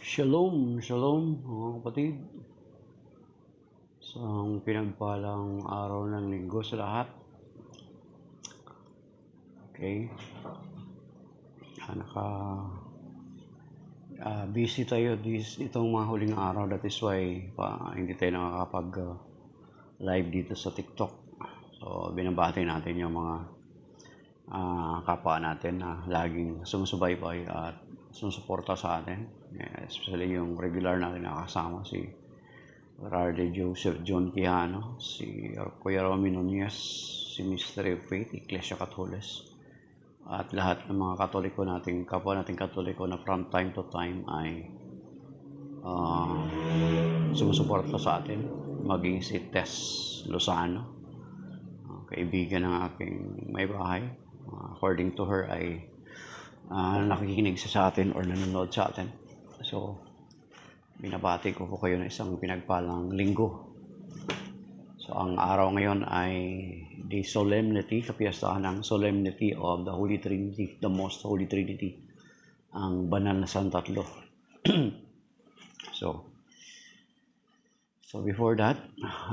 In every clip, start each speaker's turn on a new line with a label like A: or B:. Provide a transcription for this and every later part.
A: Shalom, shalom mga kapatid. Isang pinagpalang araw ng linggo sa lahat. Okay. Busy tayo itong mga huling araw. That is why hindi tayo nakakapag live dito sa TikTok. So binabati natin yung mga kapwa natin na laging sumusubaybay at sumusuporta sa atin. Especially yung regular natin nakasama, si Rarde Joseph John Quijano, si Kuya Romy Nunez, si Mr. Faith, Iglesia Catoles, at lahat ng mga Katoliko nating kapwa nating Katoliko na from time to time ay sumusuporta sa atin. Maging si Tess Lozano, kaibigan ng aking may bahay. According to her ay nakikinig sa atin or nanonood sa atin. So, binabati ko po kayo na isang pinagpalang linggo. So, ang araw ngayon ay the solemnity, kapiyastahan ng solemnity of the Holy Trinity, the Most Holy Trinity, ang banal na Santatlo. So before that,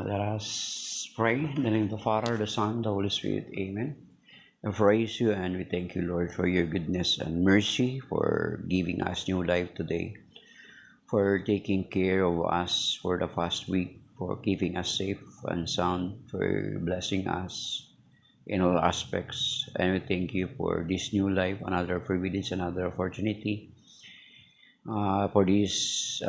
A: let us pray in the name of the Father, the Son, the Holy Spirit. Amen. I praise you and we thank you, Lord, for your goodness and mercy, for giving us new life today, for taking care of us for the past week, for keeping us safe and sound, for blessing us in all aspects. And we thank you for this new life, another privilege, another opportunity, for these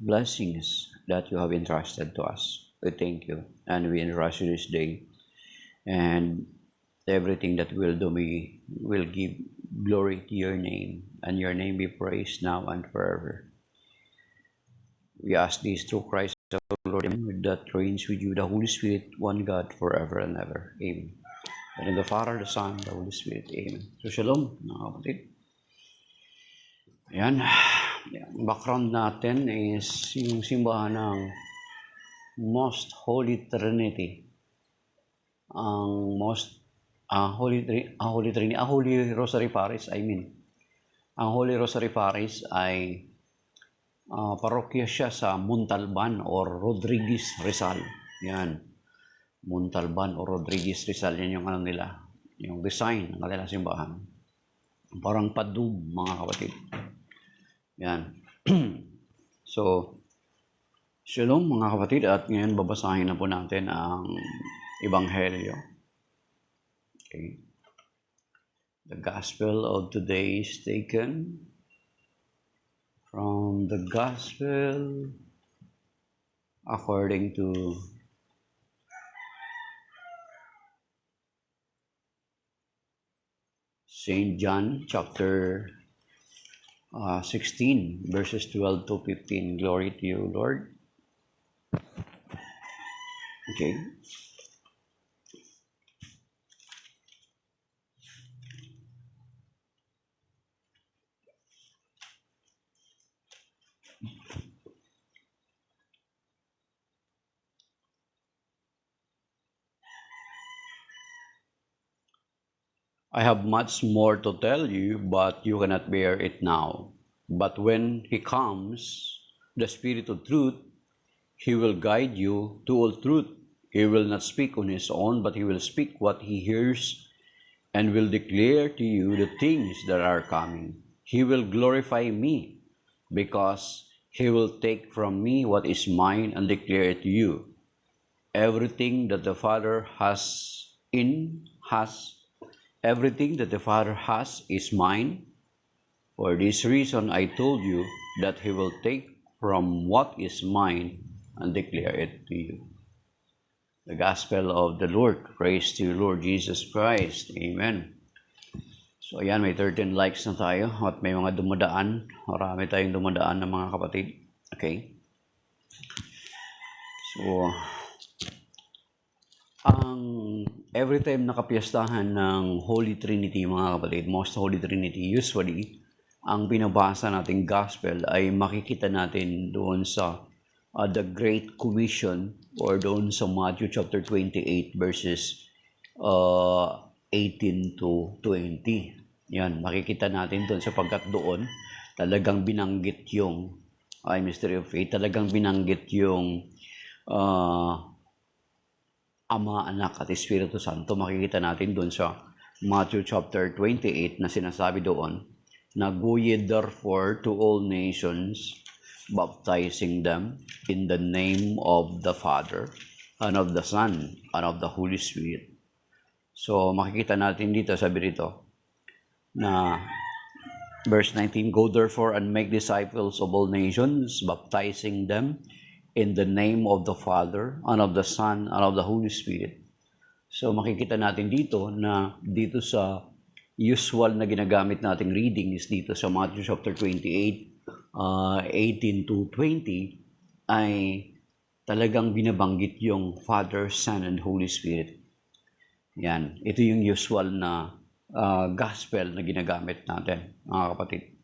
A: blessings that you have entrusted to us. We thank you and we entrust you this day. And everything that we'll do, we will give glory to your name, and your name be praised now and forever. We ask this through Christ our Lord, that reigns with you, the Holy Spirit, one God, forever and ever. Amen. And in the Father, the Son, the Holy Spirit. Amen. So, shalom, mga kapatid. Ayan. Background natin is yung simbahan ng Most Holy Trinity. Ang Holy Rosary Parish, Ang Holy Rosary Parish ay parokya siya sa Montalban or Rodriguez Rizal. Yan. Montalban or Rodriguez Rizal. Yan yung nila. Yung design ng kanilang simbahan. Parang padub, mga kapatid. Yan. So, shalom mga kapatid. At ngayon babasahin na po natin ang Ebanghelyo. Okay. The Gospel of today is taken from the Gospel according to St. John chapter 16 verses 12 to 15. Glory to you, Lord. Okay. I have much more to tell you, but you cannot bear it now. But when he comes, the Spirit of truth, he will guide you to all truth. He will not speak on his own, but he will speak what he hears and will declare to you the things that are coming. He will glorify me, because he will take from me what is mine and declare it to you. Everything that the Father has is mine. For this reason I told you that he will take from what is mine and declare it to you. The Gospel of the Lord. Praise to you, Lord Jesus Christ. Amen. So ayan, may 13 likes na tayo at may mga dumadaan. Marami tayong dumadaan ng mga kapatid. Okay. So, every time nakapiyastahan ng Holy Trinity, mga kapatid, Most Holy Trinity, usually, ang binabasa nating Gospel ay makikita natin doon sa the Great Commission or doon sa Matthew chapter 28 verses 18 to 20. Yan, makikita natin doon sapagkat doon talagang binanggit yung ay mystery of faith, talagang binanggit yung Ama, Anak at Espiritu Santo. Makikita natin doon sa Matthew chapter 28 na sinasabi doon na go ye therefore to all nations, baptizing them in the name of the Father and of the Son and of the Holy Spirit. So makikita natin dito, sabi rito na verse 19, go therefore and make disciples of all nations, baptizing them in the name of the Father and of the Son and of the Holy Spirit. So makikita natin dito na dito sa usual na ginagamit nating reading is dito sa Matthew chapter 28, 18 to 20 ay talagang binabanggit yung Father, Son, and Holy Spirit. Yan. Ito yung usual na gospel na ginagamit natin, mga kapatid.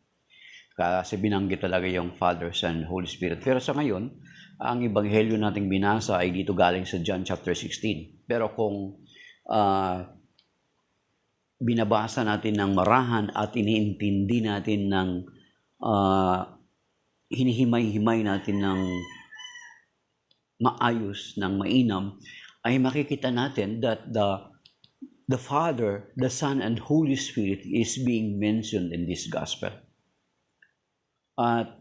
A: Kasi binanggit talaga yung Father, Son, and Holy Spirit. Pero sa ngayon, ang ebanghelyo nating binasa ay dito galing sa John chapter 16. Pero kung binabasa natin ng marahan at iniintindi natin ng hinihimay-himay natin ng maayos, ng mainam, ay makikita natin that the Father, the Son, and Holy Spirit is being mentioned in this gospel. At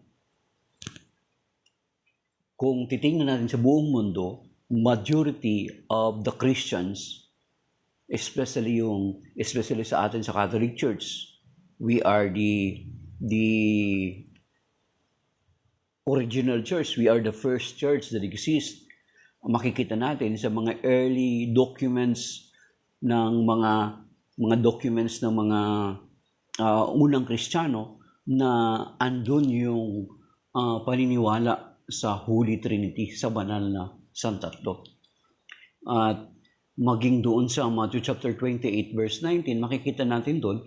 A: kung titingnan natin sa buong mundo, majority of the Christians, especially sa atin sa Catholic Church, we are the original church. We are the first church that exists. Makikita natin sa mga early documents ng mga documents ng mga unang Kristiyano na andun yung paniniwala sa Holy Trinity, sa banal na Santatlo. At maging doon sa Matthew chapter 28 verse 19, makikita natin doon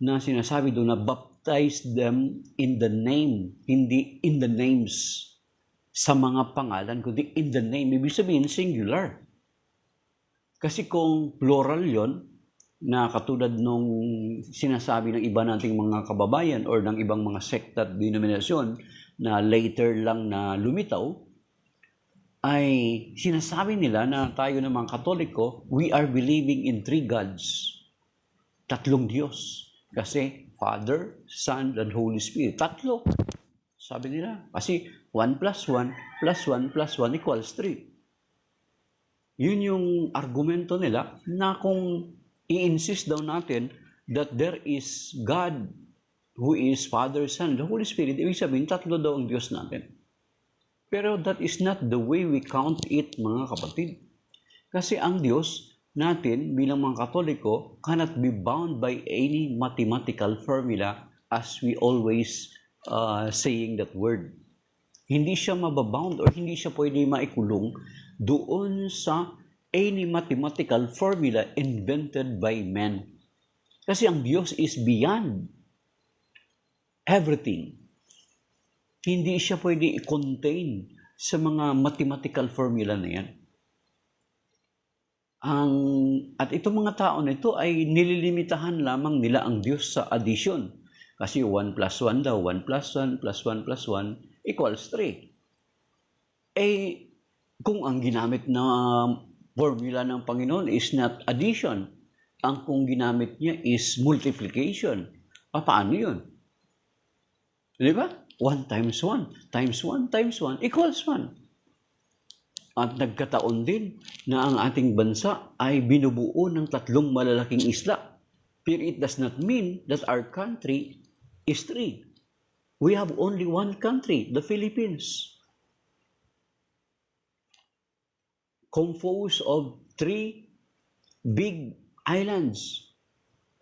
A: na sinasabi doon na baptize them in the name, hindi in the names sa mga pangalan, kundi in the name. Ibig sabihin singular. Kasi kung plural yon, na katulad nung sinasabi ng iba nating mga kababayan or ng ibang mga sect at denominasyon na later lang na lumitaw, ay sinasabi nila na tayo ng mga Katoliko, we are believing in three gods. Tatlong Diyos. Kasi Father, Son, and Holy Spirit. Tatlo. Sabi nila. Kasi 1 plus 1 plus 1 plus 1 equals 3. Yun yung argumento nila na kung i-insist daw natin that there is God who is Father, Son, the Holy Spirit, ibig sabihin, tatlo daw ang Diyos natin. Pero that is not the way we count it, mga kapatid. Kasi ang Diyos natin bilang mga Katoliko cannot be bound by any mathematical formula as we always saying that word. Hindi siya mababound or hindi siya pwede maikulong doon sa any mathematical formula invented by men. Kasi ang Diyos is beyond everything. Hindi siya pwede i-contain sa mga mathematical formula na yan. At itong mga tao na ito ay nililimitahan lamang nila ang Diyos sa addition. Kasi 1 plus 1 daw, 1 plus 1 plus 1 plus 1 equals 3. Kung ang ginamit na formula ng Panginoon is not addition, ang kung ginamit niya is multiplication, paano yun? Di ba? 1 times 1 times 1 times 1 equals 1. At nagkataon din na ang ating bansa ay binubuo ng tatlong malalaking isla. Pero it does not mean that our country is 3. We have only one country, the Philippines, composed of 3 big islands,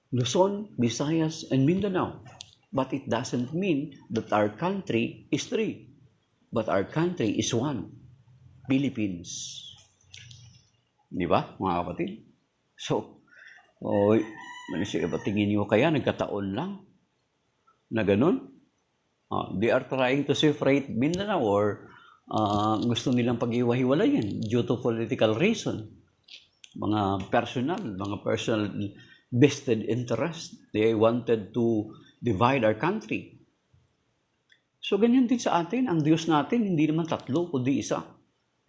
A: Luzon, Visayas, and Mindanao. But it doesn't mean that our country is 3. But our country is 1, Philippines. Di ba, mga kapatid? So, tingin nyo kaya nagkataon lang na ganun? They are trying to separate Mindanao or gusto nilang pag-iwa-hiwalayin due to political reason. Mga personal vested interest. They wanted to divide our country. So, ganyan din sa atin. Ang Diyos natin, hindi naman tatlo, kundi isa.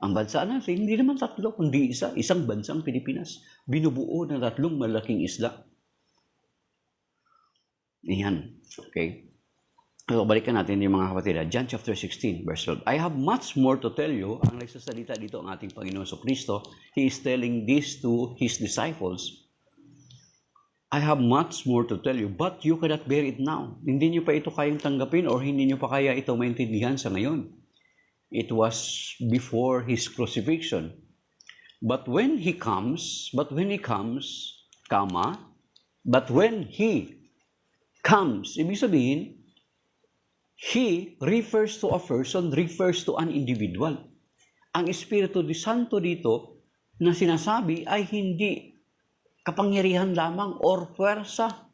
A: Ang bansa natin, hindi naman tatlo, kundi isa. Isang bansang Pilipinas. Binubuo ng tatlong malaking isla. Iyan. Okay. So, balikan natin yung mga kapatid. John chapter 16, verse 12. I have much more to tell you. Ang nagsasalita dito ang ating Panginoon Kristo. He is telling this to His disciples. I have much more to tell you, but you cannot bear it now. Hindi niyo pa ito kayang tanggapin or hindi niyo pa kaya ito maintindihan sa ngayon. It was before His crucifixion. But when He comes, ibig sabihin, He refers to a person, refers to an individual. Ang Espiritu Santo dito na sinasabi ay hindi kapangyarihan lamang or puwersa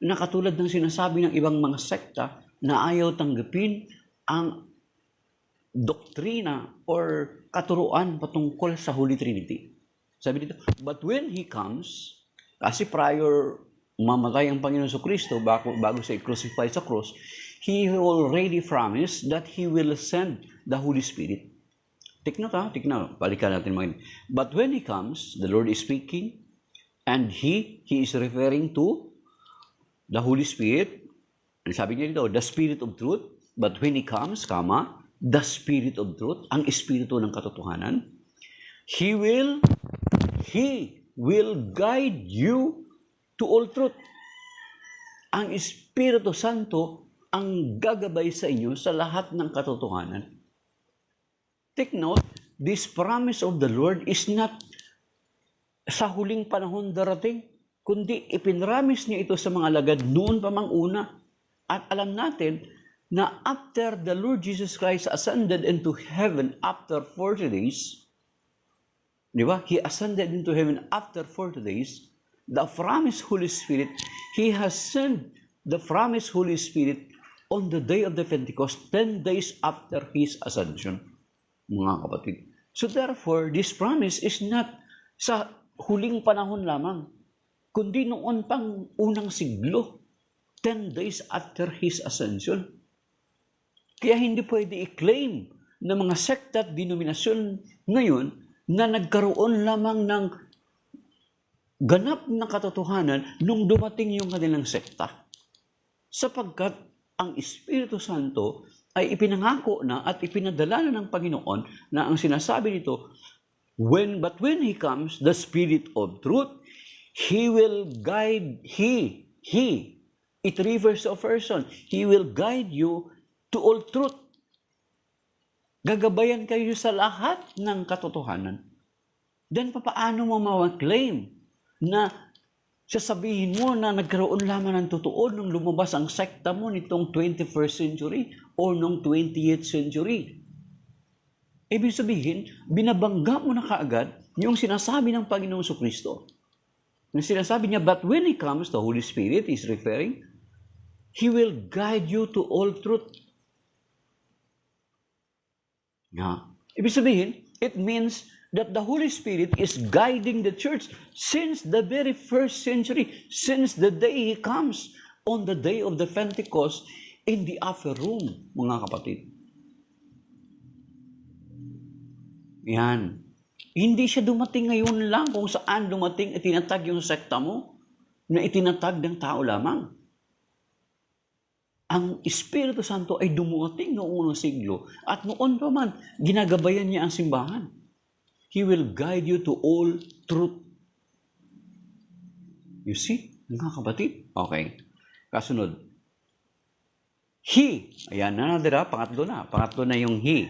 A: na katulad ng sinasabi ng ibang mga sekta na ayaw tanggapin ang doktrina or katuruan patungkol sa Holy Trinity. Sabi dito, but when He comes, kasi prior mamatay ang Panginoon Kristo bago siya i-crucify sa cross, He already promised that He will send the Holy Spirit. Take note, balikan natin mga. But when He comes, the Lord is speaking, and He is referring to the Holy Spirit. Ang sabi niya dito, the Spirit of Truth. But when He comes, the Spirit of Truth, ang Espiritu ng katotohanan, He will guide you to all truth. Ang Espiritu Santo ang gagabay sa inyo sa lahat ng katotohanan. Take note, this promise of the Lord is not sa huling panahon darating, kundi ipinramis niya ito sa mga alagad noon pa mang una. At alam natin na after the Lord Jesus Christ ascended into heaven after 40 days, di ba? He ascended into heaven after 40 days, the promised Holy Spirit, He has sent the promised Holy Spirit on the day of the Pentecost, 10 days after His ascension, mga kapatid. So therefore, this promise is not sa huling panahon lamang, kundi noon pang unang siglo, 10 days after His ascension. Kaya hindi pwede i-claim ng mga sekta at denominasyon ngayon na nagkaroon lamang ng ganap na katotohanan nung dumating yung kanilang sekta. Sapagkat ang Espiritu Santo ay ipinangako na at ipinadala na ng Panginoon na ang sinasabi nito, But when He comes, the Spirit of Truth, He will guide, it refers to a person, He will guide you to all truth. Gagabayan kayo sa lahat ng katotohanan. Then, paano mo ma-claim na sasabihin mo na nagkaroon lamang ng totoo nung lumabas ang sekta mo nitong 21st century o nung 20th century? Ibig sabihin, binabangga mo na kaagad yung sinasabi ng Panginoong Kristo. Yung sinasabi niya, but when He comes, the Holy Spirit is referring, He will guide you to all truth. Ibig sabihin, it means that the Holy Spirit is guiding the church since the very first century, since the day He comes on the day of the Pentecost in the upper room, mga kapatid. Yan. Hindi siya dumating ngayon lang kung saan dumating itinatag yung sekta mo na itinatag ng tao lamang. Ang Espiritu Santo ay dumuating noong unang siglo at noon pa man, ginagabayan niya ang simbahan. He will guide you to all truth. You see, mga kapatid? Okay. Kasunod. He. Ayan na, dira, pangatlo na yung He.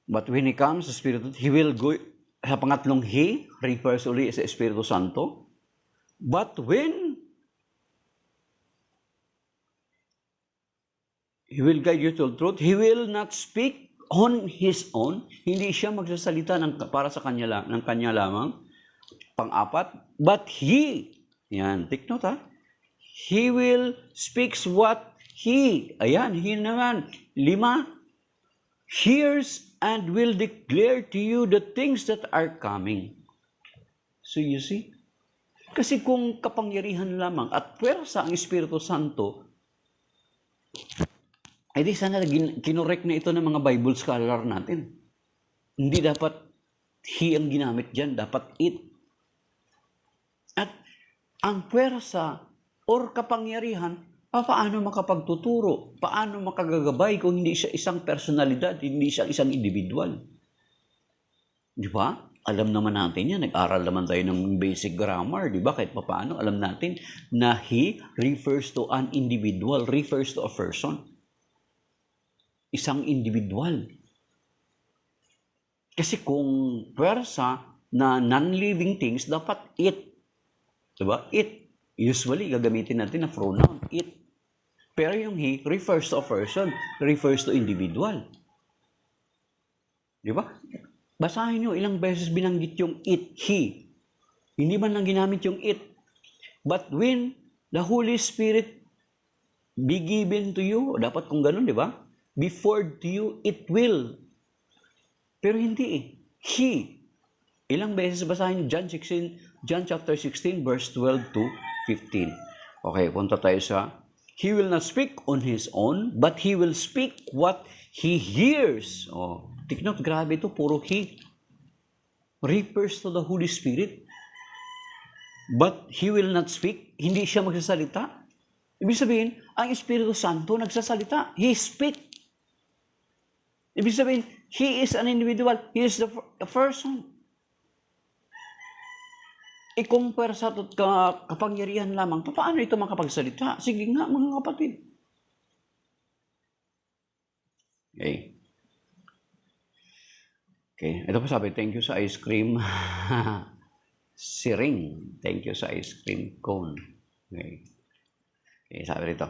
A: But when He comes, the Spirit, He will go, sa pangatlong He, refers ulit sa Espiritu Santo. But when He will guide you to truth, He will not speak on His own. Hindi siya magsasalita para sa kanya lamang. Pang-apat, but He, yan, take note He will speaks what He, ayan, He naman, 5, hears and will declare to you the things that are coming. So you see? Kasi kung kapangyarihan lamang at puwersa ang Espiritu Santo, di sana kinorek na ito ng mga Bible scholar natin. Hindi dapat he ang ginamit dyan, dapat it. At ang puwersa or kapangyarihan, paano makapagtuturo? Paano makagagabay kung hindi siya isang personalidad, hindi siya isang individual? Di ba? Alam naman natin yan. Nag-aral naman tayo ng basic grammar. Di ba? Kahit paano, alam natin na he refers to an individual, refers to a person. Isang individual. Kasi kung pwersa na non-living things, dapat it. Diba? It. Usually, gagamitin natin na pronoun, it. Pero yung he refers to a person, refers to individual. Diba? Basahin nyo, ilang beses binanggit yung it, he. Hindi man lang ginamit yung it. But when the Holy Spirit be given to you, dapat kung ganun, di ba? Before to you, it will. Pero hindi eh. He. Ilang beses basahin nyo? John chapter 16, verse 12 to 15. Okay, punta tayo sa, he will not speak on his own, but he will speak what he hears. Oh, take note, grabe ito, puro he. Refers to the Holy Spirit. But he will not speak. Hindi siya magsasalita. Ibig sabihin, ang Espiritu Santo nagsasalita. He speak. Ibig sabihin, he is an individual. He is the person. Kung pwersa at kapangyarihan lamang, paano ito makapagsalita? Sige nga, mga kapatid. Okay. Okay. Ito pa sabi, thank you sa ice cream. Siring. Thank you sa ice cream cone. Okay. Okay, sabi rito.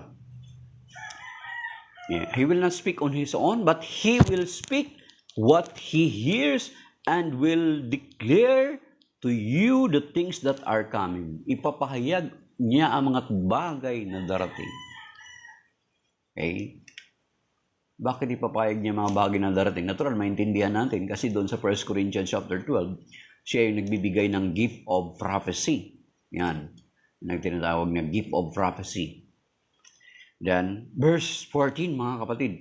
A: Yeah. He will not speak on his own, but he will speak what he hears and will declare to you the things that are coming. Ipapahayag niya ang mga bagay na darating. Okay? Bakit ipapahayag niya mga bagay na darating? Natural, maintindihan natin kasi doon sa 1 Corinthians chapter 12, siya yung nagbibigay ng gift of prophecy. Yan. Nagtinatawag na gift of prophecy. Then, verse 14, mga kapatid,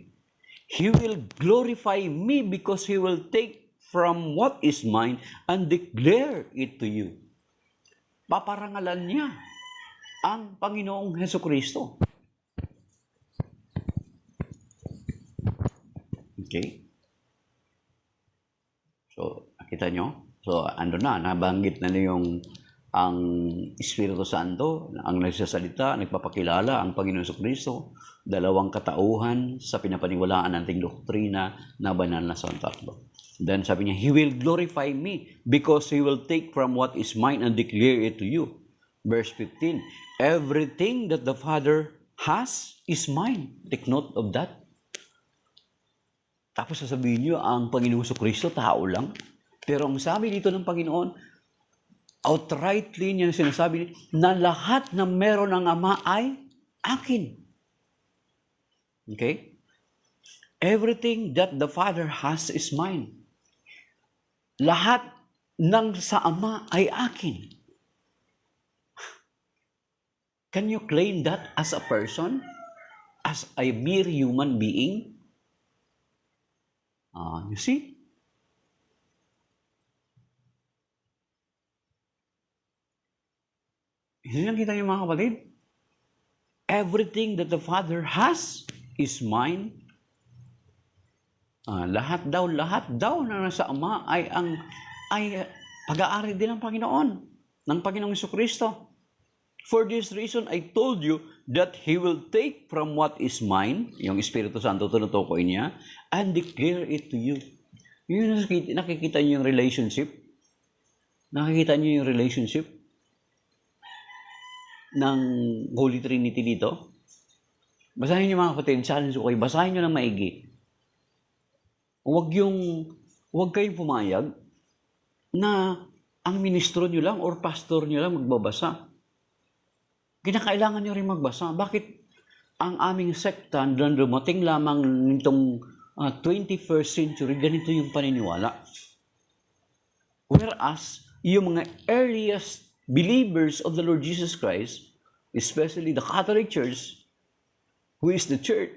A: he will glorify me because he will take from what is mine and declare it to you. Paparangalan niya ang Panginoong Hesukristo. Okay? So, nakita nyo? So, ando na, nabanggit na yung ang Espiritu Santo, ang nagsasalita, nagpapakilala ang Panginoong Hesukristo, dalawang katauhan sa pinapaniwalaan nating doktrina na banal na sa tatlo. Then sabi niya, he will glorify me because he will take from what is mine and declare it to you. Verse 15, everything that the Father has is mine. Take note of that. Tapos sasabihin niyo, ang Panginoong Hesukristo, tao lang. Pero ang sabi dito ng Panginoon, outrightly niya sinasabi na lahat na meron ng Ama ay akin. Okay? Everything that the Father has is mine. Lahat ng sa Ama ay akin. Can you claim that as a person? As a mere human being? You see? Hindi lang kita niyo mga kapatid. Everything that the Father has is mine. Lahat daw na nasa Ama ay pag-aari din ng Panginoon, ng Panginoong Hesukristo. For this reason, I told you that He will take from what is mine, yung Espiritu Santo, tunutukoy niya, and declare it to you. Yun, nakikita niyo yung relationship? Nakikita niyo yung relationship ng Holy Trinity dito? Basahin niyo mga kapatid, challenge ko kayo, basahin niyo ng maigi. Huwag kayong pumayag na ang ministro niyo lang or pastor niyo lang magbabasa. Kinakailangan niyo rin magbasa. Bakit ang aming sekta, dumating lamang nitong 21st century, ganito yung paniniwala. Whereas, yung mga earliest believers of the Lord Jesus Christ, especially the Catholic Church, who is the church,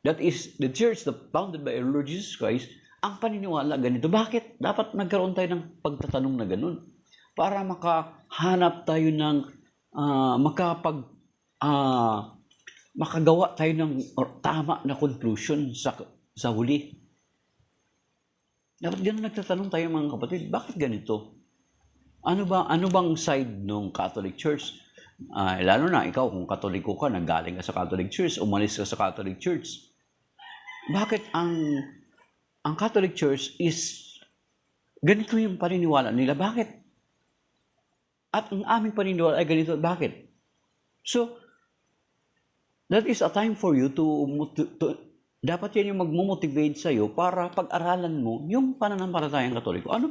A: that is the church that founded by our Lord Jesus Christ, ang paniniwala ganito. Bakit? Dapat nagkaroon tayo ng pagtatanong na ganun. Para makahanap tayo ng, makagawa tayo ng tama na conclusion sa huli. Dapat ganun nagtatanong tayo mga kapatid, bakit ganito? Ano bang side ng Catholic Church? Lalo na ikaw, kung Katoliko ka, nanggaling ka sa Catholic Church, umalis ka sa Catholic Church. Bakit ang Catholic Church is ganito yung paniniwala nila? Bakit? At ang aming paniniwala ay ganito. Bakit? So, that is a time for you to dapat yan yung magmo-motivate sa'yo para pag-aralan mo yung pananampalatayang Katoliko. Ano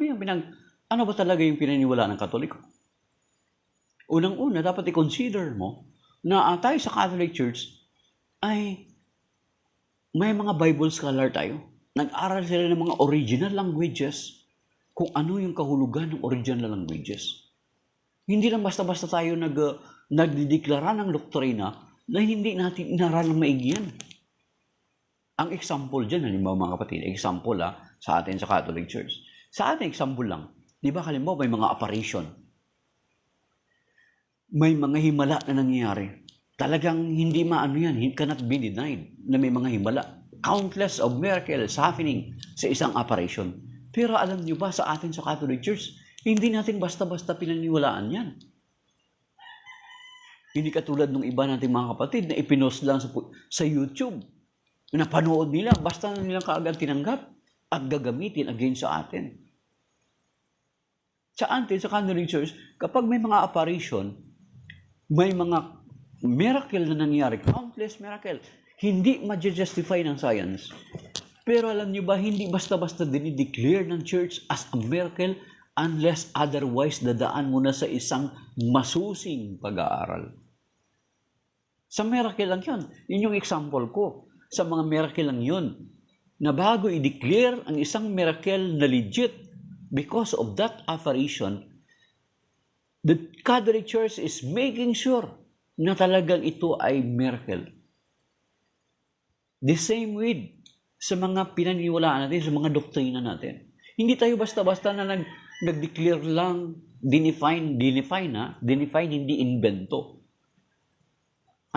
A: ba talaga yung pinaniwala ng Katoliko? Unang-una, dapat i-consider mo na tayo sa Catholic Church ay may mga Bible scholar tayo. Nag-aral sila ng mga original languages kung ano yung kahulugan ng original languages. Hindi lang basta-basta tayo nagdideklara ng doktrina na hindi natin inaral ng maigi yan. Ang example dyan, halimbawa mga kapatid, example sa atin sa Catholic Church. Sa atin, example lang. Di ba halimbawa may mga apparition? May mga himala na nangyayari. Talagang hindi maano yan, cannot be denied na may mga himala. Countless of miracles happening sa isang apparition. Pero alam nyo ba sa atin sa Catholic Church, hindi natin basta-basta pinaniwalaan yan. Hindi katulad ng iba nating mga kapatid na ipinost lang sa YouTube. Napanood nila, basta na nilang kaagad tinanggap at gagamitin against sa atin. Sa atin, sa Catholic Church, kapag may mga apparition, may mga miracle na nangyari, countless miracle, hindi ma-justify ng science. Pero alam niyo ba, hindi basta-basta dinideclare ng church as a miracle unless otherwise dadaan muna sa isang masusing pag-aaral. Sa miracle lang yun. Yun yung example ko. Sa mga miracle lang yun. Na bago i-declare ang isang miracle na legit because of that apparition, the Catholic Church is making sure na talagang ito ay miracle. The same with sa mga pinaniniwalaan natin, sa mga doktrina natin. Hindi tayo basta-basta na nag-declare lang, dinefine, hindi invento.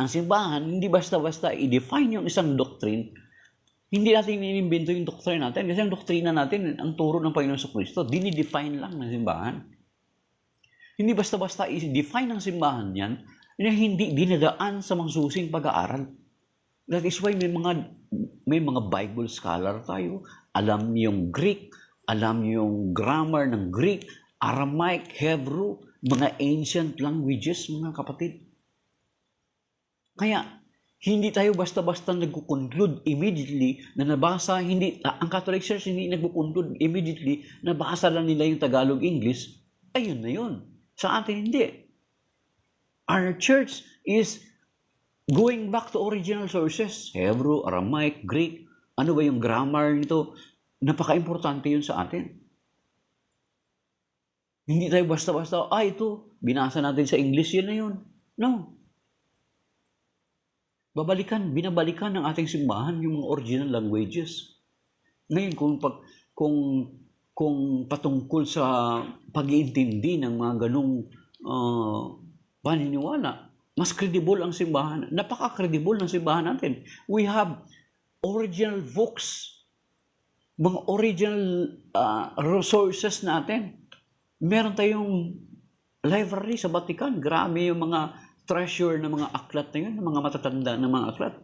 A: Ang simbahan, hindi basta-basta i-define yung isang doctrine. Hindi natin inimbento yung doctrine natin. Kasi ang doktrina natin, ang turo ng Panginoon sa Kristo, dinidefine lang ng simbahan. Hindi basta-basta i-define ng simbahan yan na hindi dinadaan sa masusing pag-aaral. That is why may mga Bible scholar tayo. Alam yung Greek, alam yung grammar ng Greek, Aramaic, Hebrew, mga ancient languages, mga kapatid. Kaya, hindi tayo basta-basta nag-conclude immediately na nabasa, ang Catholic Church hindi nag-conclude immediately na basa lang nila yung Tagalog-English, ayun na yun. Sa atin, hindi. Our church is going back to original sources, Hebrew, Aramaic, Greek, ano ba yung grammar nito? Napaka-importante yun sa atin. Hindi tayo basta-basta, ito, binasa natin sa English, yun na yun. No. Binabalikan ng ating simbahan yung mga original languages. Ngayon, kung patungkol sa pag-iintindi ng mga ganong paniniwala, mas credible ang simbahan. Napaka-credible ng simbahan natin. We have original books, mga original resources natin. Meron tayong library sa Vatican. Grabe yung mga treasure na mga aklat na yun, mga matatanda na mga aklat.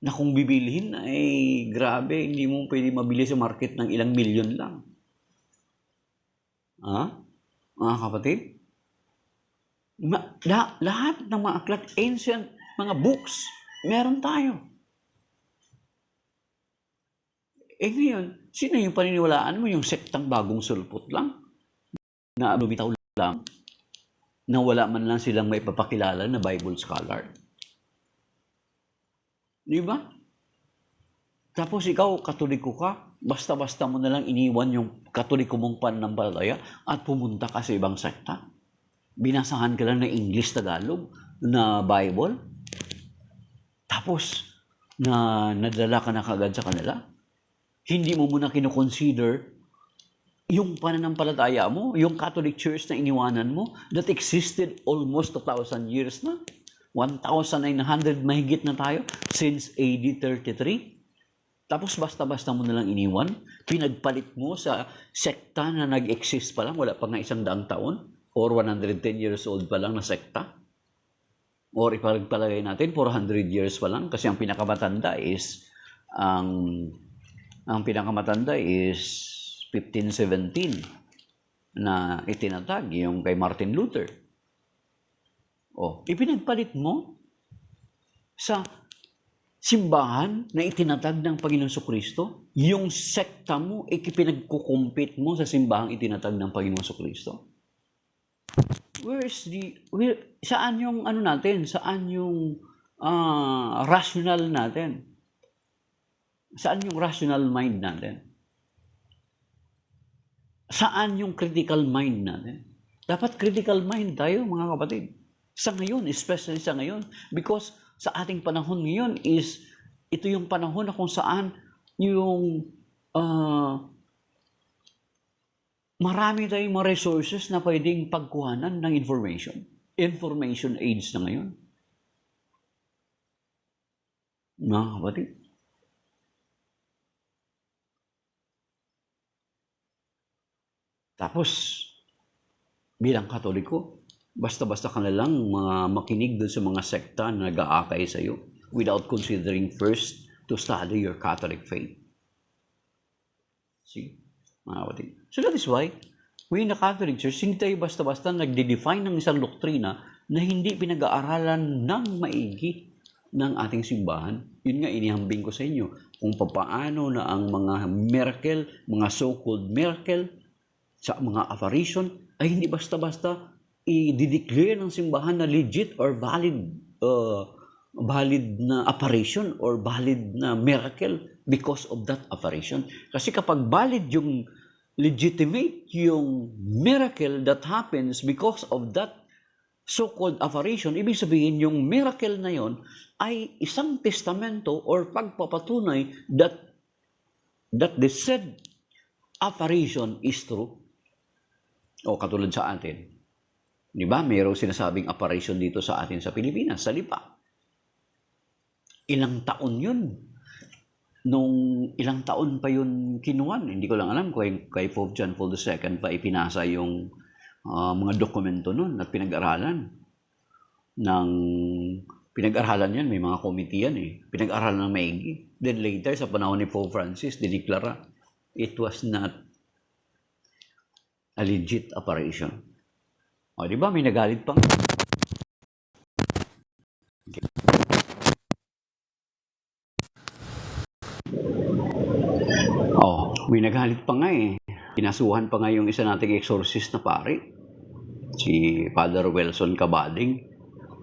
A: Na kung bibilihin, ay grabe, hindi mo pwede mabili sa market ng ilang milyon lang. Mga kapatid? Lahat ng mga aklat, ancient, mga books, meron tayo. Ngayon, sino yung paniniwalaan mo? Yung sektang bagong sulpot lang? Na lumitaw lang? Na wala man lang silang may papakilala na Bible scholar. Di ba? Tapos ikaw, Katoliko ka, basta-basta mo na lang iniwan yung Katoliko mong pananampalataya at pumunta ka sa ibang sekta. Binasahan ka lang ng English, Tagalog na Bible. Tapos, na nadala ka na kagad sa kanila? Hindi mo muna kinoconsider yung pananampalataya mo, yung Catholic Church na iniwanan mo that existed almost 2,000 years na. 1,900 mahigit na tayo since AD 33. Tapos basta-basta mo nalang iniwan, pinagpalit mo sa sekta na nag-exist pa lang, wala pa nga 100 taon, or 110 years old pa lang na sekta. Or ipagpalagay natin, 400 years pa lang, kasi ang pinakamatanda is, ang pinakamatanda is 1517 na itinatag, yung kay Martin Luther. Ipinagpalit mo sa simbahan na itinatag ng Panginoon Jesucristo, yung sekta mo, ikipinagkukumpit mo sa simbahang itinatag ng Panginoon Jesucristo. Saan yung ano natin? Saan yung rational natin? Saan yung rational mind natin? Saan yung critical mind natin? Dapat critical mind tayo, mga kapatid. Sa ngayon, especially sa ngayon. Because sa ating panahon ngayon is, ito yung panahon na kung saan yung marami tayong mga resources na pwedeng pagkuhanan ng information. Information age na ngayon. Mga kapatid. Tapos, bilang Katoliko, basta-basta ka na lang makinig doon sa mga sekta na nag-aakay sa iyo without considering first to study your Catholic faith. See? Mga kapatid. So that is why, we in the Catholic Church, hindi tayo basta-basta nagde-define ng isang doktrina na hindi pinag-aaralan ng maigi ng ating simbahan. Yun nga, inihambing ko sa inyo kung paano na ang mga miracle, mga so-called miracle, sa mga apparition, ay hindi basta-basta i-declare ng simbahan na legit or valid na apparition or valid na miracle because of that apparition. Kasi kapag valid yung legitimate yung miracle that happens because of that so-called apparition, ibig sabihin yung miracle na yon ay isang testamento or pagpapatunay that the said apparition is true. O katulad sa atin. Di ba? Mayroong sinasabing apparition dito sa atin sa Pilipinas, sa Lipa. Ilang taon yun. Nung ilang taon pa yun kinuhan. Hindi ko lang alam kung kay Pope John Paul II pa ipinasa yung mga dokumento nun at pinag-aralan. Pinag-aralan yan, may mga committee yan eh. Pinag-aralan ng maigi. Then later, sa panahon ni Pope Francis, diniklara, it was not a legit apparition. Di ba? May nagalit pa. Okay. May nagalit pa nga eh. Kinasuhan pa nga yung isa nating exorcist na pari. Si Father Wilson Cabading.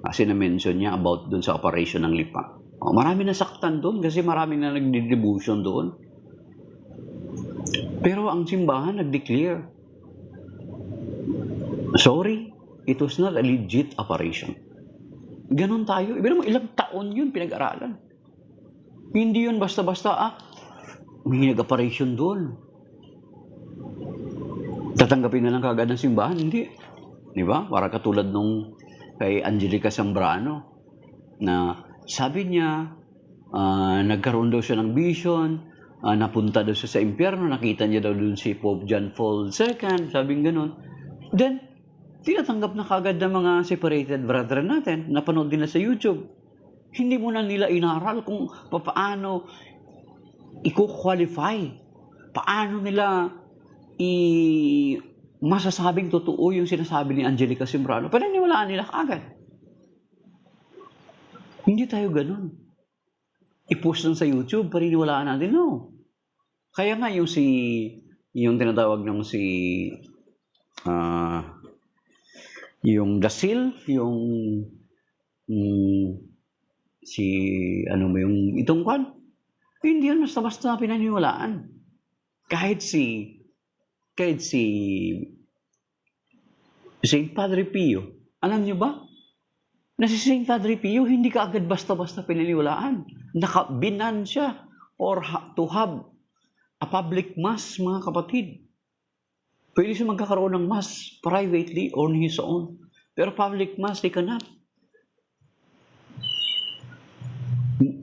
A: Kasi na-mention niya about dun sa apparition ng Lipa. Marami nasaktan doon kasi marami na nagdistribution doon. Pero ang simbahan nag-declare, sorry, it was not a legit apparition. Ganon tayo. Ibig naman, ilang taon yun pinag-aralan. Hindi yun basta-basta, may nag-apparition doon. Tatanggapin na lang kagad ng simbahan. Hindi. Di ba? Para katulad nung kay Angelica Zambrano na sabi niya, nagkaroon daw siya ng vision, napunta daw siya sa impyerno, nakita niya daw doon si Pope John Paul II, sabing ganon. Then, tinatanggap na kagad ng mga separated brethren natin, napanood din na sa YouTube. Hindi mo na nila inaral kung paano i-qualify, paano nila masasabing totoo yung sinasabi ni Angelica Zambrano. Paniniwalaan nila kagad. Hindi tayo ganun. I-post lang sa YouTube, paniniwalaan natin, no. Kaya nga yung tinatawag ng yung Dasil, yung itong kwan, hindi yan basta-basta pinaniwalaan. Kahit si Saint Padre Pio, alam niyo ba? Na si Saint Padre Pio, hindi ka agad basta-basta pinaniwalaan. Nakabinan siya or to have a public mass, mga kapatid. Pwede siya magkakaroon ng mass privately on his own. Pero public mass, he cannot.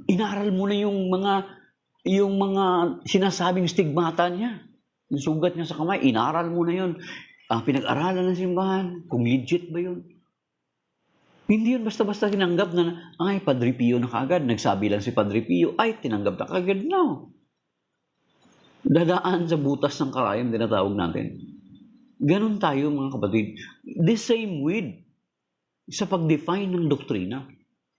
A: Inaral mo na yung mga sinasabing stigmata niya. Yung sugat niya sa kamay, inaral mo na yun. Pinag-aralan ng simbahan, kung legit ba yun. Hindi yun basta-basta tinanggap na, ay, Padre Pio na kaagad. Nagsabi lang si Padre Pio, ay, tinanggap na kaagad. No. Dadaan sa butas ng karayom, tinatawag natin. Ganon tayo, mga kapatid. The same with sa pag-define ng doktrina.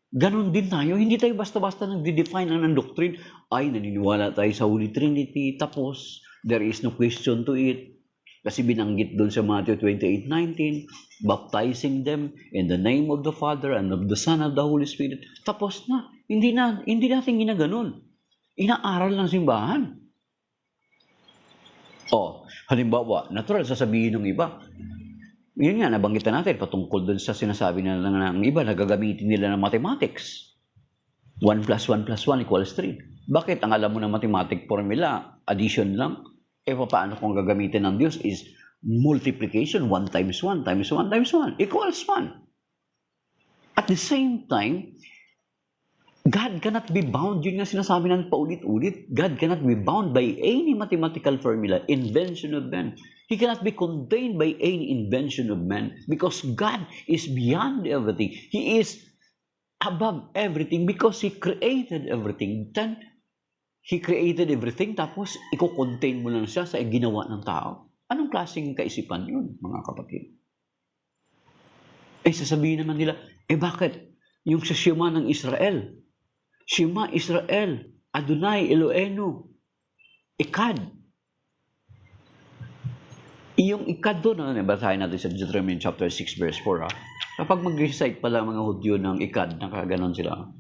A: Ganon din tayo. Hindi tayo basta-basta nag-define ng doctrine. Ay, naniniwala tayo sa Holy Trinity. Tapos, there is no question to it. Kasi binanggit doon sa Matthew 28:19, baptizing them in the name of the Father and of the Son and of the Holy Spirit. Tapos na. Hindi natin ginaganon. Inaaral ng simbahan. Halimbawa, natural sasabihin ng iba. Yun nga, nabanggitan natin patungkol doon sa sinasabi na ng iba, nagagamitin nila ng mathematics. 1 plus 1 plus 1 equals 3. Bakit? Ang alam mo ng mathematic formula, addition lang. Paano kung gagamitin ng Diyos is multiplication, 1 times 1 times 1 times 1 equals 1. At the same time, God cannot be bound. Yun nga sinasabi natin paulit-ulit. God cannot be bound by any mathematical formula, invention of man. He cannot be contained by any invention of man because God is beyond everything. He is above everything because He created everything. Then, He created everything, tapos i-contain mo lang siya sa ginawa ng tao. Anong klaseng kaisipan yun, mga kapatid? Sasabihin naman nila, bakit? Yung sa Shema ng Israel, Shema Israel, Adonai Eloheinu, Ikad. Yung Ikad doon, basahin natin sa Deuteronomy chapter 6 verse 4. Kapag mag-recite pala mga Hudyo ng Ikad, nakaganon sila.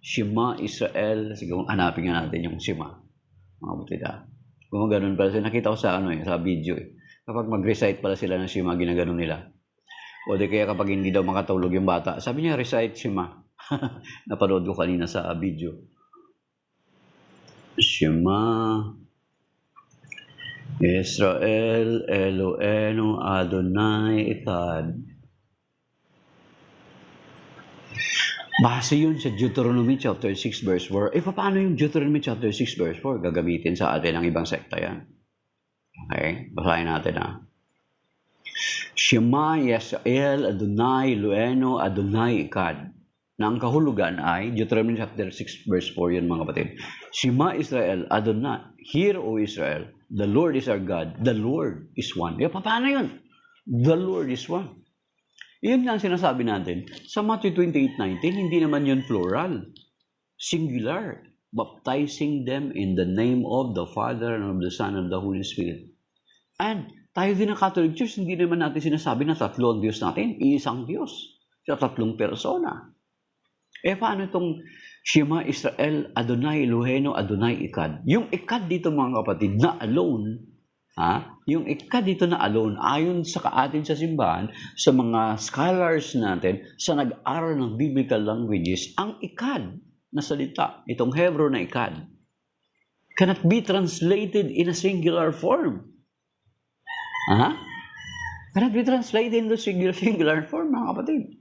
A: Shema Israel, sige, hanapin nga natin yung Shema. Mga butid Kung gano'n pala sila, nakita ko sa sa video Kapag mag-recite pala sila ng Shema, ginaganon nila. O di kaya kapag hindi daw makatulog yung bata, sabi niya, recite Shema. Napanood ko kanina sa video. Shema Israel Eloheinu Adonai Echad. Base yun sa Deuteronomy chapter 6 verse 4. Paano yung Deuteronomy chapter 6 verse 4? Gagamitin sa atin ng ibang sekta yan. Okay? Basahin natin Shema Yisrael Adonai Eloheinu Adonai Echad. Na ang kahulugan ay Deuteronomy chapter 6 verse 4 yun, mga kapatid. Shema Israel Adonai. Hear, O Israel, the Lord is our God. The Lord is one. Paano yun? The Lord is one. Iyon nga ang sinasabi natin. Sa Matthew 28:19, hindi naman yun plural. Singular. Baptizing them in the name of the Father and of the Son and of the Holy Spirit. And tayo din ng Catholic Church, hindi naman natin sinasabi na tatlo ang Diyos natin. Iisang Diyos. Sa tatlong persona. Paano itong Shema Israel, Adonai Eloheinu, Adonai Echad? Yung Echad dito, mga kapatid, na alone, yung Echad dito na alone, ayon sa atin sa simbahan, sa mga scholars natin, sa nag-aral ng biblical languages, ang Echad na salita, itong Hebrew na Echad, cannot be translated in a singular form. Cannot be translated in the singular form, mga kapatid.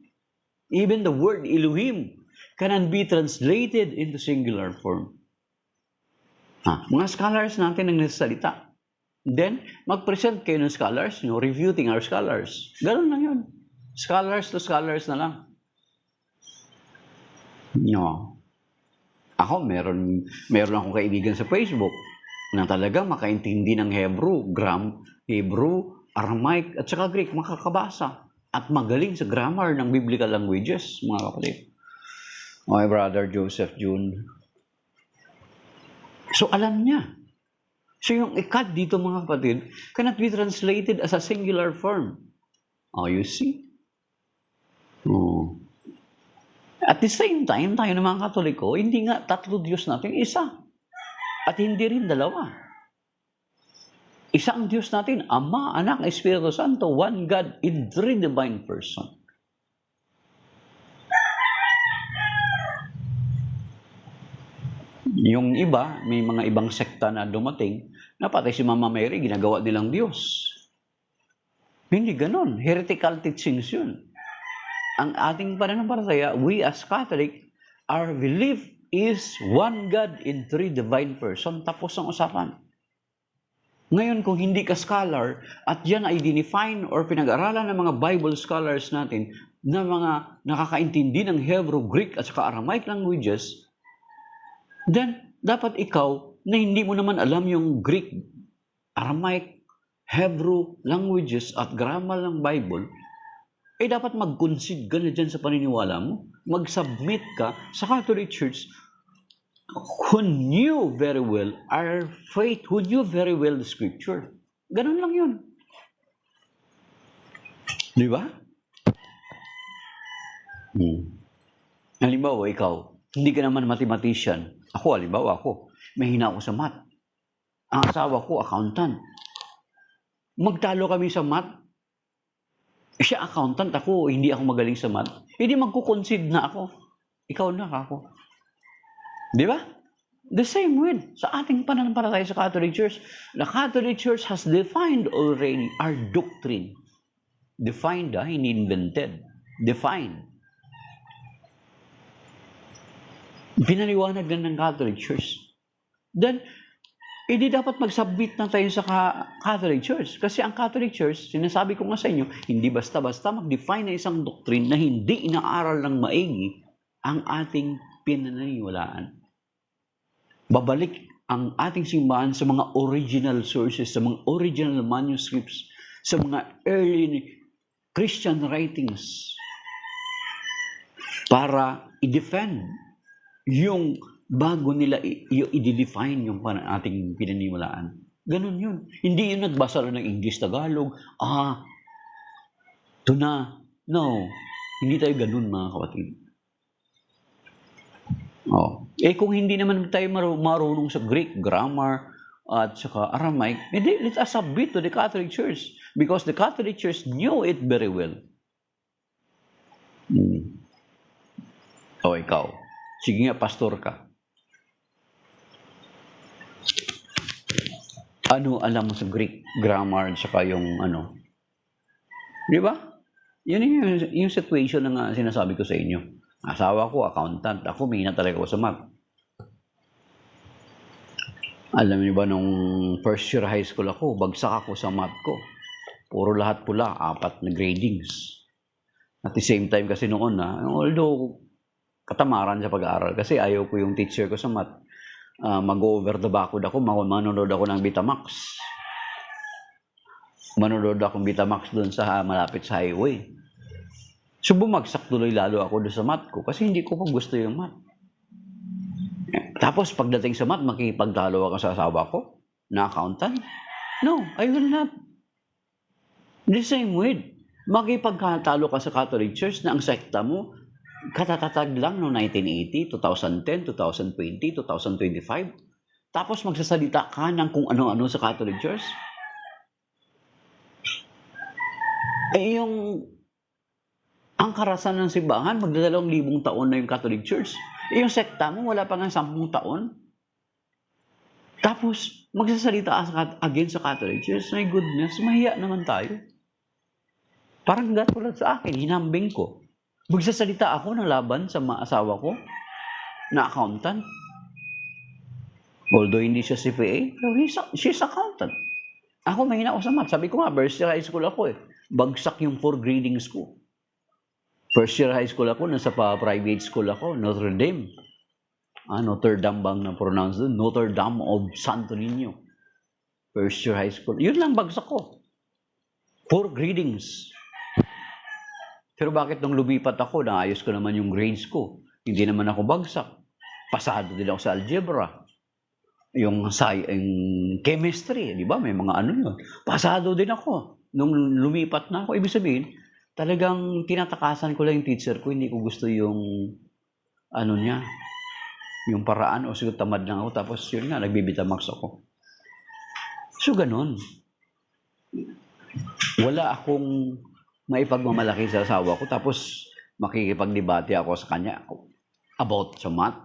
A: Even the word Elohim cannot be translated into singular form. Mga scholars natin ang nagsasalita. Then, mag-present kayo ng scholars, refuting our scholars. Ganun lang yun. Scholars to scholars na lang. Ako, meron akong kaibigan sa Facebook na talagang makaintindi ng Hebrew, Aramaic, at saka Greek, makakabasa. At magaling sa grammar ng biblical languages, mga kapatid. My brother Joseph June. So, alam niya. So, yung Echad dito, mga kapatid, cannot be translated as a singular form. You see? At the same time, tayo ng mga Katoliko, hindi nga tatlo Diyos natin, isa. At hindi rin dalawa. Isa ang Diyos natin, Ama, Anak, Espiritu Santo, one God in three divine person. Yung iba, may mga ibang sekta na dumating, na patay si Mama Mary, ginagawa nilang Diyos. Hindi ganon. Heretical teachings yun. Ang ating pananampalataya, we as Catholic, our belief is one God in three divine person. Tapos ang usapan. Ngayon, kung hindi ka scholar, at yan ay dinefine or pinag-aralan ng mga Bible scholars natin, na mga nakakaintindi ng Hebrew, Greek, at saka Aramaic languages, then, dapat ikaw, na hindi mo naman alam yung Greek, Aramaic, Hebrew languages at grammar ng Bible, eh dapat mag-concede ka na dyan sa paniniwala mo. Mag-submit ka sa Catholic Church who knew very well our faith, who knew very well the Scripture. Ganun lang yun. Di ba? Halimbawa, ikaw, hindi ka naman mathematician. Ako, halimbawa ako, mahina ako sa math. Ang asawa ko, accountant. Magtalo kami sa math. Siya accountant, ako, hindi ako magaling sa math. Hindi magkukonsid na ako. Ikaw na ako. Di ba? The same way, sa ating pananampalataya sa Catholic Church, the Catholic Church has defined already our doctrine. Defined, hindi invented. Defined. Pinaliwanag na ng Catholic Church. Then, hindi dapat mag-submit na tayo sa Catholic Church. Kasi ang Catholic Church, sinasabi ko nga sa inyo, hindi basta-basta mag-define na isang doctrine na hindi inaaral ng maigi ang ating pinaniniwalaan. Babalik ang ating simbahan sa mga original sources, sa mga original manuscripts, sa mga early Christian writings para i-defend yung bago nila i-define yung ating pinaniwalaan. Ganun yun. Hindi yun nagbasa lang ng English, Tagalog. Ito na. No. Hindi tayo ganun, mga kapatid. Kung hindi naman tayo marunong sa Greek, grammar, at saka Aramaic, let us submit to the Catholic Church because the Catholic Church knew it very well. Ikaw. Sige nga, pastor ka. Ano alam mo sa Greek grammar at saka yung Di ba? Yun yung situation na sinasabi ko sa inyo. Asawa ko, accountant. Ako, mahina talaga ako sa math. Alam niyo ba, nung first year high school ako, bagsak ako sa math ko. Puro lahat pula, 4 na gradings. At the same time kasi noon although katamaran sa pag-aaral, kasi ayaw ko yung teacher ko sa math. Mag-over the backwood ako, manonood ako ng Betamax. Manonood ako ng Betamax doon sa malapit sa highway. So bumagsak tuloy lalo ako doon sa math ko kasi hindi ko pa gusto yung math. Tapos pagdating sa math, makikipagtalo ako sa asawa ko na accountant. No, I will not. The same way, makikipagtalo ka sa Catholic Church na ang sekta mo katatatag lang no 1980, 2010, 2020, 2025. Tapos magsasalita ka ng kung ano-ano sa Catholic Church. Ang karasan ng simbahan, magdadalawang 2,000 taon na yung Catholic Church. Yung sekta mo, wala pa nga 10 taon. Tapos, magsasalita against sa Catholic Church. My goodness, mahiya naman tayo. Parang tulad sa akin, hinambing ko. Magsasalita ako ng laban sa asawa ko na accountant. Although hindi siya CPA, she's accountant. Ako mahina ako sa math. Sabi ko nga, first year high school ako Bagsak yung 4 gradings ko. First year high school ako, nasa private school ako, Notre Dame. Notre Dame bang na-pronounce doon? Notre Dame of Santo Niño. First year high school. Yun lang bagsak ko. 4 gradings. Pero bakit nung lumipat ako, naayos ko naman yung grades ko. Hindi naman ako bagsak. Pasado din ako sa algebra. Yung chemistry, di ba? May mga yun. Pasado din ako. Nung lumipat na ako, ibig sabihin, talagang tinatakasan ko lang yung teacher ko. Hindi ko gusto yung, niya, yung paraan. O siguro tamad lang ako. Tapos yun nga, nagbibitamax ako. So, ganun. Wala akong maipagmamalaki sa asawa ko, tapos makikipagdebate ako sa kanya about sa math.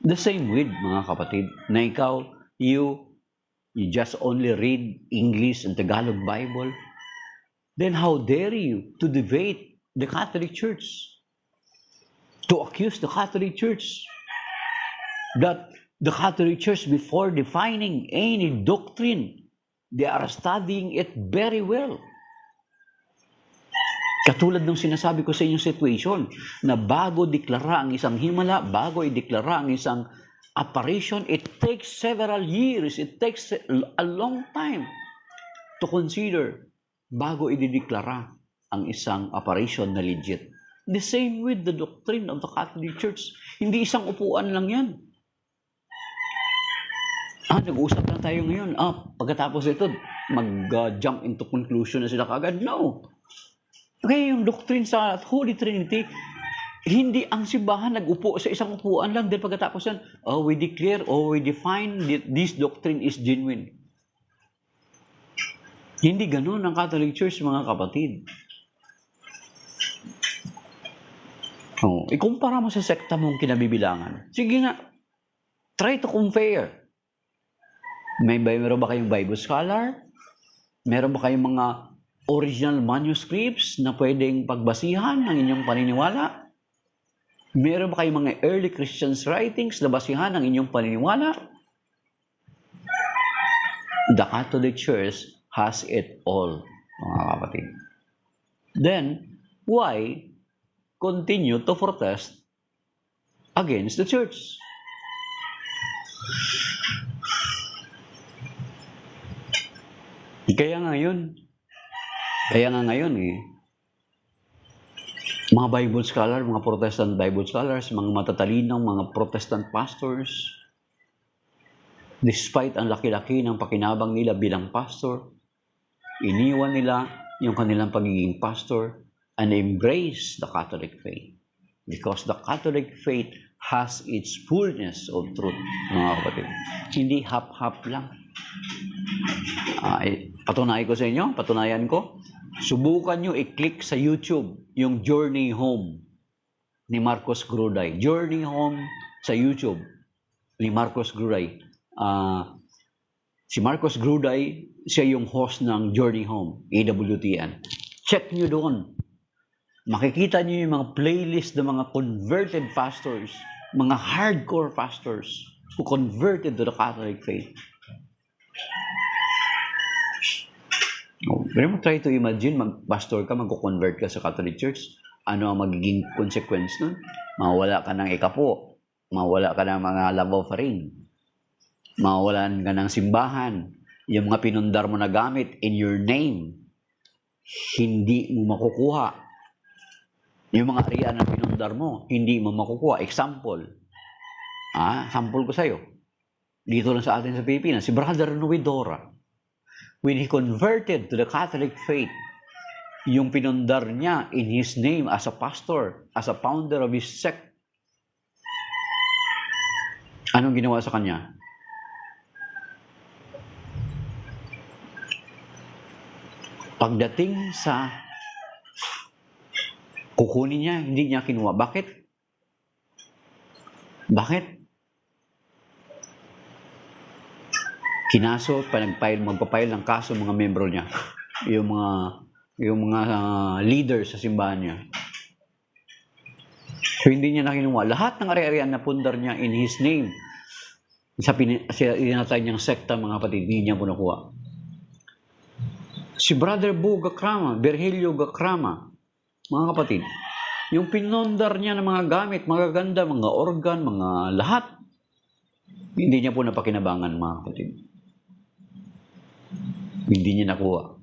A: The same with, mga kapatid, na ikaw, you just only read English and Tagalog Bible. Then how dare you to debate the Catholic Church? To accuse the Catholic Church that the Catholic Church, before defining any doctrine, they are studying it very well. Katulad ng sinasabi ko sa inyong situation, na bago deklara ang isang himala, bago ideklara ang isang apparition, it takes several years, it takes a long time to consider bago idedeklara ang isang apparition na legit. The same with the doctrine of the Catholic Church. Hindi isang upuan lang yan. Nag-uusap lang tayo ngayon. Pagkatapos ito, mag-jump into conclusion na sila kagad. No. Okay, yung doctrine sa Holy Trinity, hindi ang simbahan nag-upo sa isang upuan lang. Then pagkatapos yan, we declare or we define that this doctrine is genuine. Hindi ganun ang Catholic Church, mga kapatid. Ikumpara mo sa sekta mong kinabibilangan. Sige nga, try to compare. Meron ba kayong Bible scholar? Meron ba kayong mga original manuscripts na pwedeng pagbasihan ng inyong paniniwala? Meron ba kayong mga early Christians writings na basihan ng inyong paniniwala? The Catholic Church has it all, mga kapatid. Then, why continue to protest against the church? Kaya nga ngayon mga Bible scholar, mga Protestant Bible scholars, mga matatalinong mga Protestant pastors, despite ang laki-laki ng pakinabang nila bilang pastor, iniwan nila yung kanilang pagiging pastor and embrace the Catholic faith. Because the Catholic faith has its fullness of truth, mga kapatid. Hindi hap-hap lang. Patunayan ko, subukan nyo i-click sa YouTube yung Journey Home ni Marcos Gruday. Journey Home sa YouTube ni Marcos Gruday. Si Marcos Gruday, siya yung host ng Journey Home, AWTN. Check nyo doon. Makikita nyo yung mga playlist ng mga converted pastors, mga hardcore pastors who converted to the Catholic faith. Pero mo try to imagine, mag-pastor ka, mag-convert ka sa Catholic Church, ano ang magiging consequence nun? Mawala ka ng ikapo, mawala ka ng mga love offering, mawalan ka ng simbahan, yung mga pinundar mo na gamit in your name, hindi mo makukuha. Yung mga area na pinundar mo, hindi mo makukuha. Example, sample ko sa'yo. Dito lang sa atin sa Pilipinas, si Brother Noedora, when he converted to the Catholic faith, yung pinundar niya in his name as a pastor, as a founder of his sect, anong ginawa sa kanya? Pagdating sa kukunin niya, hindi niya kinuha. Bakit? Kinaso, magpapile ng kaso mga membro niya, yung mga leaders sa simbahan niya. So hindi niya nakinuha. Lahat ng ari-arian na pundar niya in his name, sa inatay niyang sekta, mga kapatid, hindi niya po nakuha. Si Brother Bo Gakrama, Virgilio Gakrama, mga kapatid, yung pinundar niya ng mga gamit, mga ganda, mga organ, mga lahat, hindi niya po napakinabangan, mga kapatid. Hindi niya nakuha.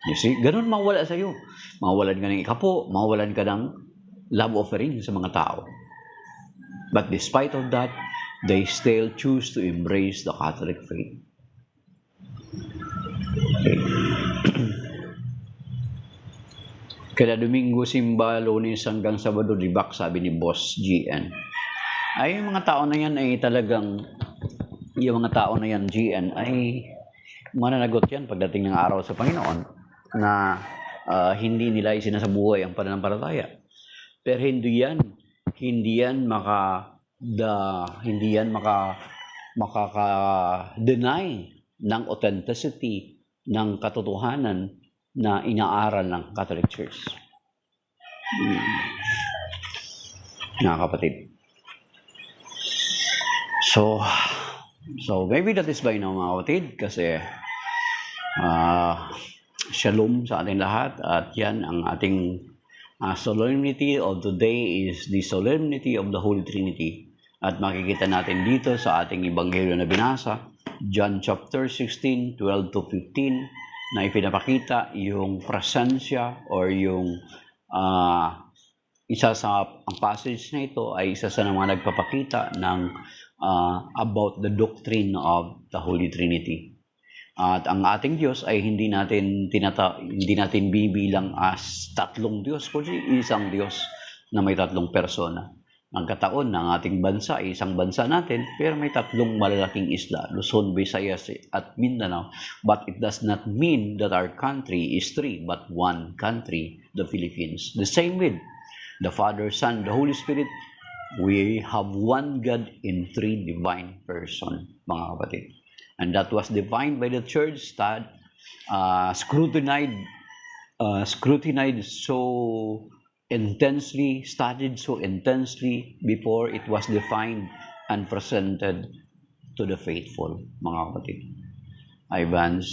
A: You see, ganun mawala sa iyo. Mawalan ka ng ikapo, mawalan ka ng love offering sa mga tao. But despite of that, they still choose to embrace the Catholic faith. Okay. Kada Domingo simba, Lunes hanggang Sabado libak, sabi ni Boss GN. Ay, yung mga tao na yan ay talagang, GN, ay mananagot yan pagdating ng araw sa Panginoon na hindi nila isinasabuhay ang pananampalataya. Pero hindi yan hindi yan makaka-deny ng authenticity ng katotohanan na inaaral ng Catholic Church. Mga kapatid. So maybe that is by now, mga kapatid, kasi shalom sa ating lahat, at yan ang ating solemnity of today is the solemnity of the Holy Trinity. At makikita natin dito sa ating ebanghelyo na binasa, John chapter 16, 12 to 15, na ipinapakita yung presensya or yung isa sa ang passage na ito ay isa sa mga nagpapakita ng about the doctrine of the Holy Trinity. At ang ating Diyos ay hindi natin bibilang as tatlong Diyos, kundi isang Diyos na may tatlong persona. Nagkataon na ang ating bansa ay isang bansa natin, pero may tatlong malalaking isla, Luzon, Visayas at Mindanao. But it does not mean that our country is three, but one country, the Philippines. The same with the Father, Son, the Holy Spirit. We have one God in three divine persons, mga kapatid. And that was defined by the church that scrutinized so intensely, studied so intensely before it was defined and presented to the faithful, mga kapatid. Ivans,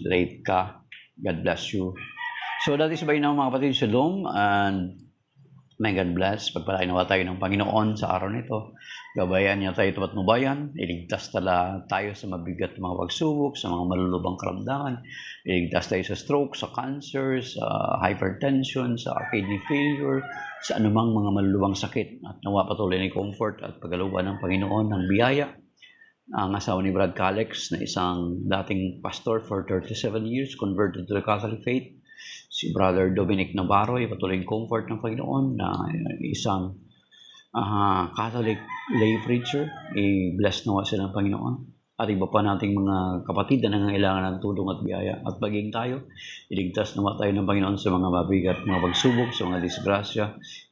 A: late ka. God bless you. So that is by now, mga kapatid, shalom, and may God bless. Pagpalain nawa tayo ng Panginoon sa araw nito. Gabayan niya tayo tapat nubayan. Iligtas tayo sa mabigat mga pagsubok, sa mga malulubang karamdaman. Iligtas tayo sa stroke, sa cancer, sa hypertension, sa kidney failure, sa anumang mga malulubang sakit. At nawa patuloy na comfort at paggaluban ng Panginoon ng biyaya. Ang asawa ni Brad Calex na isang dating pastor for 37 years, converted to the Catholic faith. Si Brother Dominic Navarro ay patuloy ng comfort ng Panginoon na isang Catholic lay preacher. I-bless nawa sila ng Panginoon. At iba pa nating mga kapatid na nangangailangan ng tulong at biyaya. At maging tayo, iligtas nawa tayo ng Panginoon sa mga mabigat, mga pagsubok, sa mga disgrasya,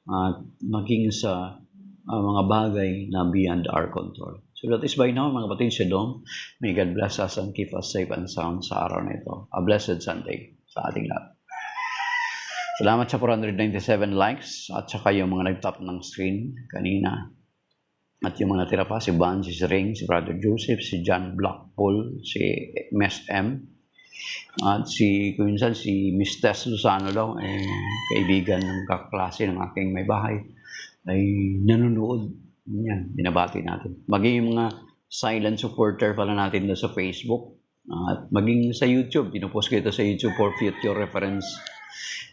A: at maging sa mga bagay na beyond our control. So that is by now, mga kapatid, shalom. May God bless us and keep us safe and sound sa araw na ito. A blessed Sunday sa ating lahat. Salamat sa 497 likes at saka yung mga nag-tap ng screen kanina. At yung mga natira pa, si Van, si Ring, si Brother Joseph, si John Blackpool, si Mes M. At minsan si Miss Tess Luzano daw, kaibigan ng kaklase ng aking may bahay, ay nanonood. Yan, binabati natin. Maging yung mga silent supporter pala natin na sa Facebook. At maging sa YouTube, pinupost ko ito sa YouTube for future reference.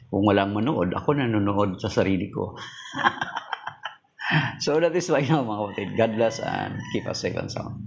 A: Kung walang manood, ako nanonood sa sarili ko. So that is why now, mga kapatid. God bless and keep us safe and sound.